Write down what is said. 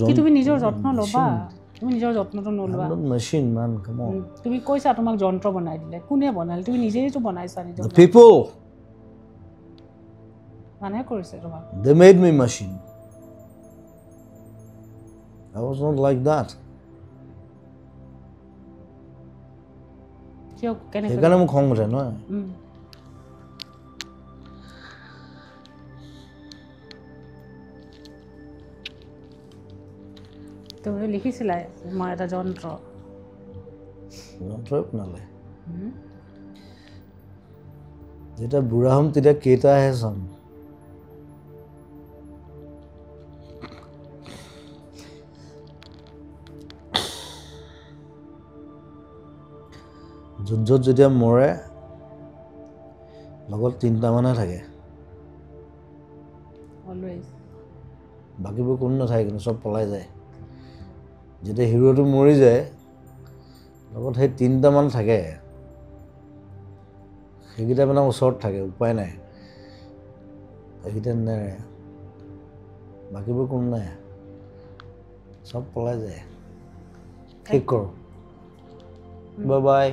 কি তুমি নিজৰ যত্ন ল'বা তুমি নিজৰ যত্নটো নলবা machine man come on তুমি কৈছা তোমাক যন্ত্ৰ বনাই দিলে কোনে বনালে তুমি নিজেই তো বনাইছা নিজৰ the people মানে কৰিছে তোমাক they made me machine I was not like that কিয় কেনে সেইকাৰণে মোক খং উঠে নহয় তুমি লিখিছিলা মই এটা যন্ত্ৰই বনালে যেতিয়া বুঢ়া হ'ম তেতিয়া কেইটাহে চাম য'ত যেতিয়া মৰে লগত 3টা মানুহে থাকে অলৱেজ বাকীবোৰ কোনো নাথাকে কিন্তু চব পলাই যায় যেতিয়া হিৰোটো মৰি যায় লগত সেই 3টা মান থাকে সেইকেইটা মানে ওচৰত থাকে উপায় নাই এইকেইটা নেৰে বাকীবোৰ কোনো নাই চব পলাই যায় ঠিক কৰোঁ বাই বাই